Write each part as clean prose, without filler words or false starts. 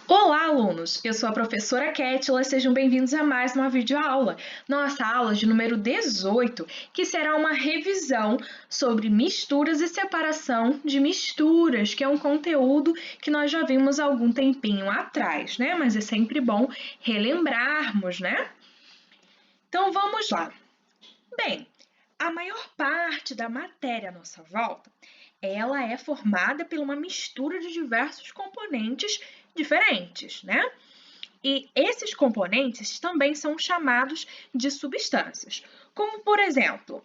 Olá, alunos! Eu sou a professora Kétila, sejam bem-vindos a mais uma videoaula. Nossa aula de número 18, que será uma revisão sobre misturas e separação de misturas, que é um conteúdo que nós já vimos há algum tempinho atrás, né? Mas é sempre bom relembrarmos, né? Então, vamos lá. Bem, a maior parte da matéria à nossa volta, ela é formada por uma mistura de diversos componentes diferentes, né? E esses componentes também são chamados de substâncias, como por exemplo,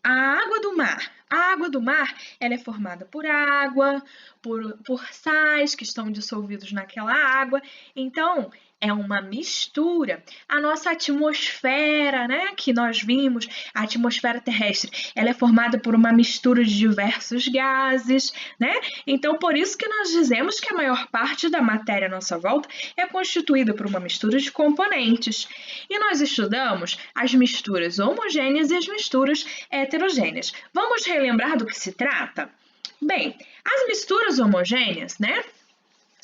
a água do mar. A água do mar, ela é formada por água, por sais que estão dissolvidos naquela água. Então, é uma mistura. A nossa atmosfera, né, que nós vimos, a atmosfera terrestre, ela é formada por uma mistura de diversos gases, né? Então, por isso que nós dizemos que a maior parte da matéria à nossa volta é constituída por uma mistura de componentes. E nós estudamos as misturas homogêneas e as misturas heterogêneas. Vamos relembrar do que se trata? Bem, as misturas homogêneas, né,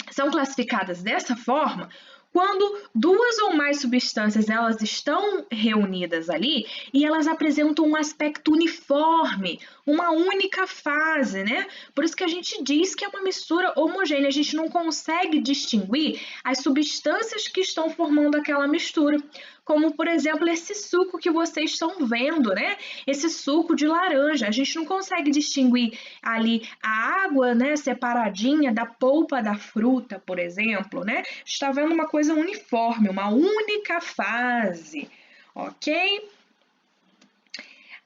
são classificadas dessa forma quando duas ou mais substâncias elas estão reunidas ali e elas apresentam um aspecto uniforme, uma única fase, né? Por isso que a gente diz que é uma mistura homogênea, a gente não consegue distinguir as substâncias que estão formando aquela mistura. Como, por exemplo, esse suco que vocês estão vendo, né? Esse suco de laranja. A gente não consegue distinguir ali a água, né, separadinha da polpa da fruta, por exemplo, né? Está vendo uma coisa uniforme, uma única fase, ok?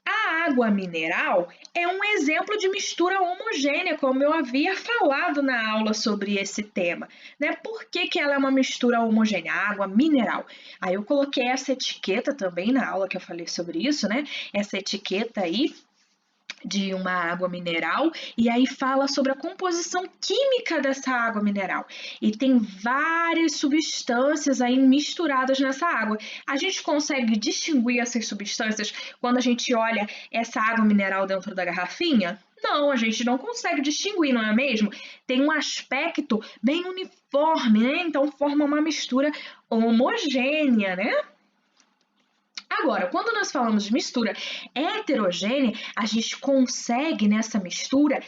A água mineral é um exemplo de mistura homogênea, como eu havia falado na aula sobre esse tema, né? Por que que ela é uma mistura homogênea? A água mineral. Aí eu coloquei essa etiqueta também na aula que eu falei sobre isso, né? Essa etiqueta aí de uma água mineral e aí fala sobre a composição química dessa água mineral. E tem várias substâncias aí misturadas nessa água. A gente consegue distinguir essas substâncias quando a gente olha essa água mineral dentro da garrafinha? Não, a gente não consegue distinguir, não é mesmo? Tem um aspecto bem uniforme, né? Então forma uma mistura homogênea, né? Agora, quando nós falamos de mistura heterogênea, a gente consegue nessa mistura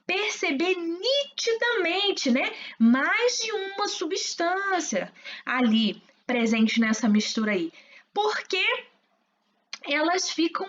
perceber nitidamente, né, mais de uma substância ali presente nessa mistura aí. Porque elas ficam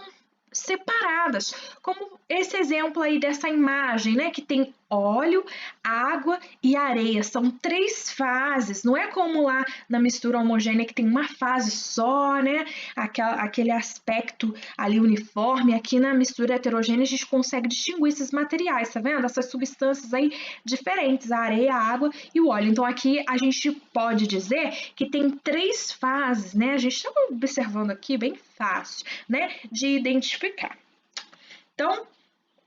separadas, como esse exemplo aí dessa imagem, né, que tem óleo, água e areia, são três fases, não é como lá na mistura homogênea que tem uma fase só, né, aquele aspecto ali uniforme, aqui na mistura heterogênea a gente consegue distinguir esses materiais, tá vendo? Essas substâncias aí diferentes, a areia, a água e o óleo, então aqui a gente pode dizer que tem três fases, né, a gente está observando aqui bem fácil, né, de identificar. Então,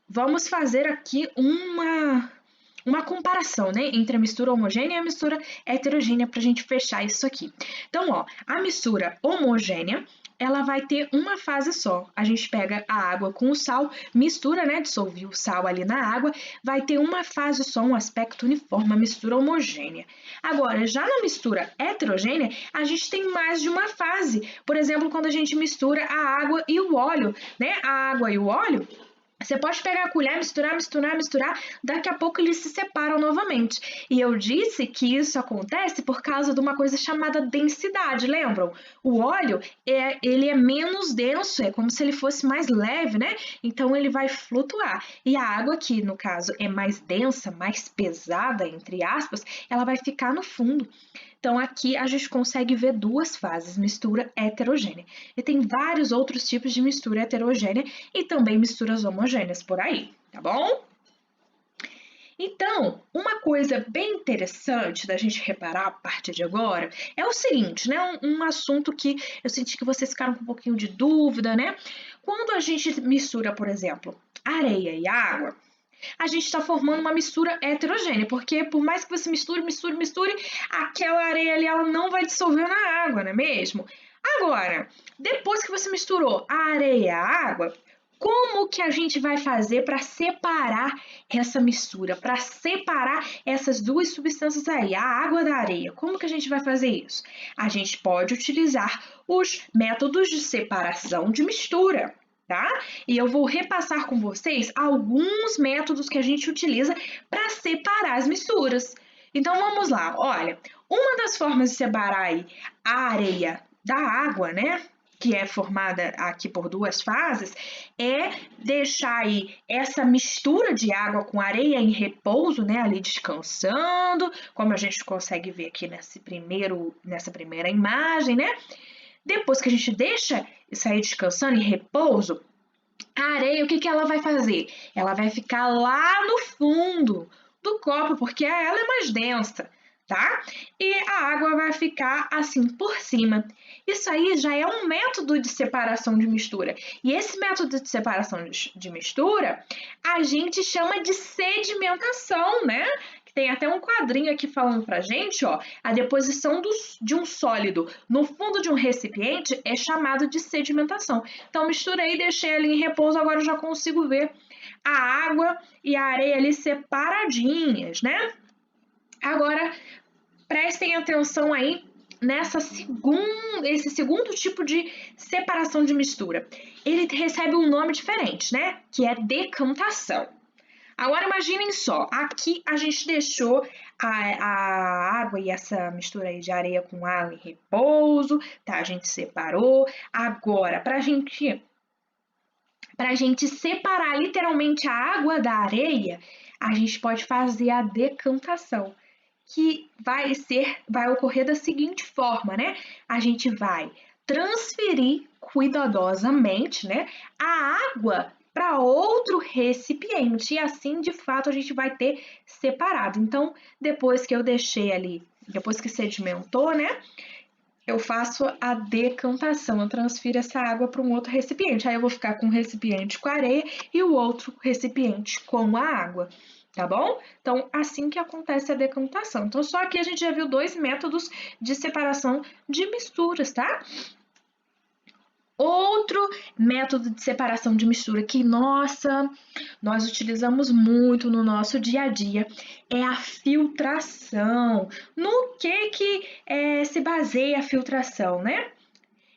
vamos fazer aqui uma comparação, né, entre a mistura homogênea e a mistura heterogênea para a gente fechar isso aqui. Então, ó, a mistura homogênea, ela vai ter uma fase só. A gente pega a água com o sal, mistura, né, dissolve o sal ali na água, vai ter uma fase só, um aspecto uniforme, uma mistura homogênea. Agora, já na mistura heterogênea, a gente tem mais de uma fase. Por exemplo, quando a gente mistura a água e o óleo, né, a água e o óleo, você pode pegar a colher, misturar, misturar, misturar, daqui a pouco eles se separam novamente. E eu disse que isso acontece por causa de uma coisa chamada densidade, lembram? O óleo, ele é menos denso, é como se ele fosse mais leve, né? Então ele vai flutuar. E a água, que no caso é mais densa, mais pesada, entre aspas, ela vai ficar no fundo. Então, aqui a gente consegue ver duas fases, mistura heterogênea. E tem vários outros tipos de mistura heterogênea e também misturas homogêneas por aí, tá bom? Então, uma coisa bem interessante da gente reparar a partir de agora é o seguinte, né? Um assunto que eu senti que vocês ficaram com um pouquinho de dúvida, né? Quando a gente mistura, por exemplo, areia e água, a gente está formando uma mistura heterogênea, porque por mais que você misture, misture, misture, aquela areia ali ela não vai dissolver na água, não é mesmo? Agora, depois que você misturou a areia e a água, Como que a gente vai fazer para separar essa mistura, para separar essas duas substâncias aí, a água da areia? Como que a gente vai fazer isso? A gente pode utilizar os métodos de separação de mistura, tá? E eu vou repassar com vocês alguns métodos que a gente utiliza para separar as misturas. Então vamos lá, olha, uma das formas de separar aí a areia da água, né? Que é formada aqui por duas fases, é deixar aí essa mistura de água com areia em repouso, né, ali descansando, como a gente consegue ver aqui nessa primeira imagem, né? Depois que a gente deixa isso aí descansando em repouso, a areia, o que que ela vai fazer? Ela vai ficar lá no fundo do copo, porque ela é mais densa, tá? E a água vai ficar assim por cima. Isso aí já é um método de separação de mistura. E esse método de separação de mistura, a gente chama de sedimentação, né? Tem até um quadrinho aqui falando pra gente, ó, a deposição de um sólido no fundo de um recipiente é chamado de sedimentação. Então, misturei, deixei ali em repouso, agora eu já consigo ver a água e a areia ali separadinhas, né? Agora, prestem atenção aí esse segundo tipo de separação de mistura. Ele recebe um nome diferente, né? Que é decantação. Agora imaginem só, aqui a gente deixou a água e essa mistura aí de areia com água em repouso, tá? A gente separou. Agora, pra gente separar literalmente a água da areia, a gente pode fazer a decantação, que vai ocorrer da seguinte forma, né? A gente vai transferir cuidadosamente, né, a água para outro recipiente e assim, de fato, a gente vai ter separado. Então, depois que eu deixei ali, depois que sedimentou, né, eu faço a decantação, eu transfiro essa água para um outro recipiente. Aí eu vou ficar com um recipiente com areia e o outro recipiente com a água, tá bom? Então, assim que acontece a decantação. Então, só aqui a gente já viu dois métodos de separação de misturas, tá? Outro método de separação de mistura que, nossa, nós utilizamos muito no nosso dia a dia é a filtração. No que se baseia a filtração, né?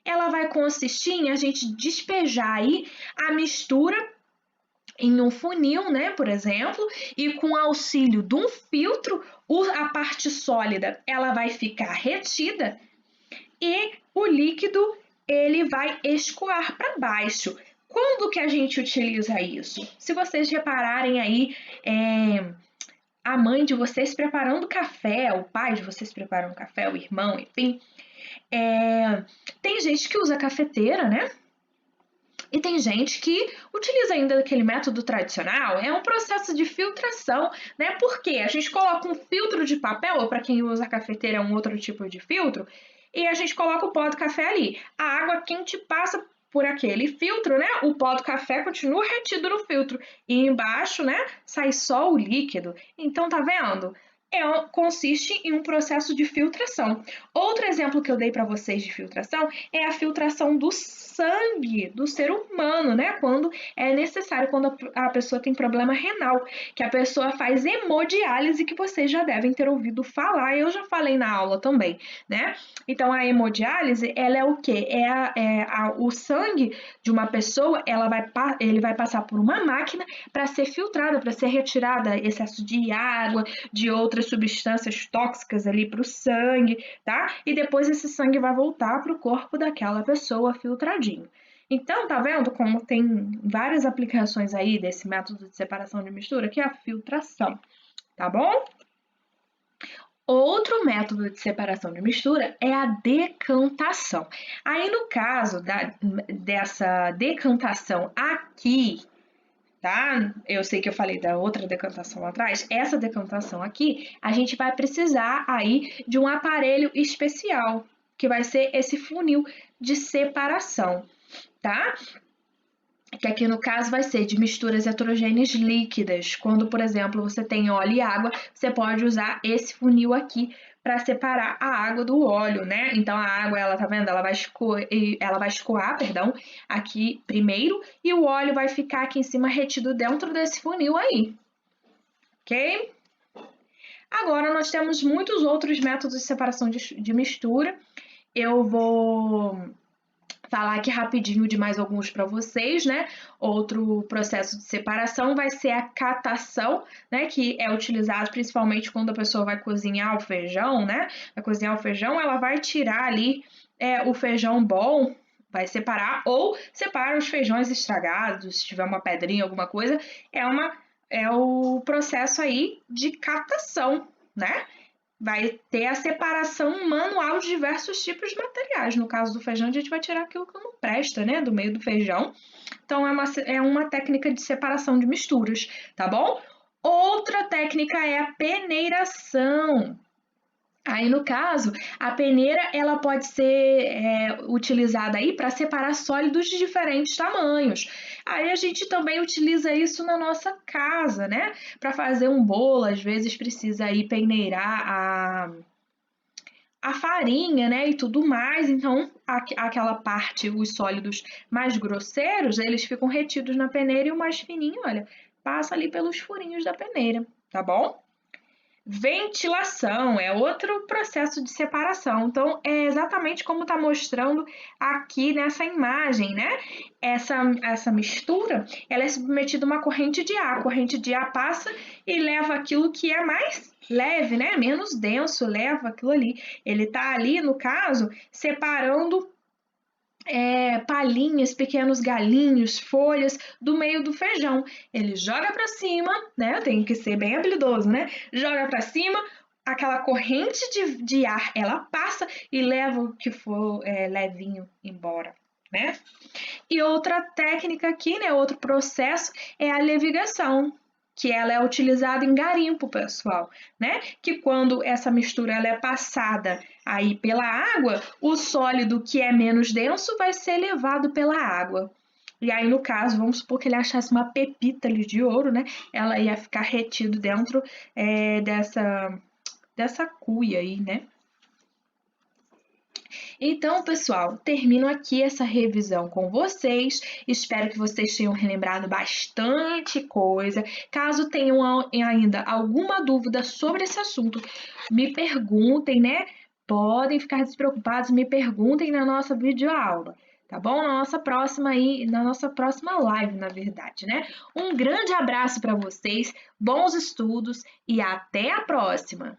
Ela vai consistir em a gente despejar aí a mistura em um funil, né, por exemplo, e com auxílio de um filtro, a parte sólida ela vai ficar retida e o líquido ele vai escoar para baixo. Quando que a gente utiliza isso? Se vocês repararem aí, a mãe de vocês preparando café, o pai de vocês preparando café, o irmão, enfim, tem gente que usa cafeteira, né? E tem gente que utiliza ainda aquele método tradicional, é um processo de filtração, né? Porque a gente coloca um filtro de papel, ou para quem usa cafeteira é um outro tipo de filtro, e a gente coloca o pó do café ali. A água quente passa por aquele filtro, né? O pó do café continua retido no filtro e embaixo, né, sai só o líquido. Então, tá vendo? Consiste em um processo de filtração. Outro exemplo que eu dei para vocês de filtração é a filtração do sangue do ser humano, né? Quando é necessário, quando a pessoa tem problema renal, que a pessoa faz hemodiálise, que vocês já devem ter ouvido falar, eu já falei na aula também, né? Então, a hemodiálise, ela é o quê? O sangue de uma pessoa, ele vai passar por uma máquina para ser filtrada, para ser retirada excesso de água, de outras substâncias tóxicas ali para o sangue, tá? E depois esse sangue vai voltar para o corpo daquela pessoa filtradinho. Então, tá vendo como tem várias aplicações aí desse método de separação de mistura, que é a filtração, tá bom? Outro método de separação de mistura é a decantação. Aí, no caso dessa decantação aqui, tá? Eu sei que eu falei da outra decantação lá atrás. Essa decantação aqui, a gente vai precisar aí de um aparelho especial, que vai ser esse funil de separação, tá? Que aqui no caso vai ser de misturas heterogêneas líquidas. Quando, por exemplo, você tem óleo e água, você pode usar esse funil aqui para separar a água do óleo, né? Então a água, ela tá vendo? Ela vai escoar, perdão, aqui primeiro e o óleo vai ficar aqui em cima retido dentro desse funil aí, ok? Agora nós temos muitos outros métodos de separação de mistura. Eu vou falar aqui rapidinho de mais alguns para vocês, né? Outro processo de separação vai ser a catação, né? Que é utilizado principalmente quando a pessoa vai cozinhar o feijão, né? Vai cozinhar o feijão, ela vai tirar ali o feijão bom, vai separar, ou separa os feijões estragados, se tiver uma pedrinha, alguma coisa, é o processo aí de catação, né? Vai ter a separação manual de diversos tipos de materiais. No caso do feijão, a gente vai tirar aquilo que não presta, né? Do meio do feijão. Então, é uma técnica de separação de misturas, tá bom? Outra técnica é a peneiração. Aí, no caso, a peneira ela pode ser utilizada aí para separar sólidos de diferentes tamanhos. Aí a gente também utiliza isso na nossa casa, né? Para fazer um bolo, às vezes precisa aí peneirar a farinha, né? E tudo mais. Então, aquela parte, os sólidos mais grosseiros, eles ficam retidos na peneira e o mais fininho, olha, passa ali pelos furinhos da peneira, tá bom? Ventilação é outro processo de separação. Então, é exatamente como está mostrando aqui nessa imagem, né? Essa mistura, ela é submetida a uma corrente de ar. A corrente de ar passa e leva aquilo que é mais leve, né? Menos denso, leva aquilo ali. Ele está ali, no caso, separando palhinhas, pequenos galinhos, folhas do meio do feijão. Ele joga para cima, né? Tem que ser bem habilidoso, né? Joga para cima, aquela corrente de ar, ela passa e leva o que for levinho embora, né? E outra técnica aqui, né? Outro processo é a levigação, que ela é utilizada em garimpo, pessoal, né? Que quando essa mistura ela é passada aí pela água, o sólido que é menos denso vai ser levado pela água. E aí, no caso, vamos supor que ele achasse uma pepita ali de ouro, né? Ela ia ficar retido dentro dessa cuia aí, né? Então, pessoal, termino aqui essa revisão com vocês. Espero que vocês tenham relembrado bastante coisa. Caso tenham ainda alguma dúvida sobre esse assunto, me perguntem, né? Podem ficar despreocupados, me perguntem na nossa videoaula, tá bom? Na nossa próxima live, na verdade, né? Um grande abraço para vocês, bons estudos e até a próxima!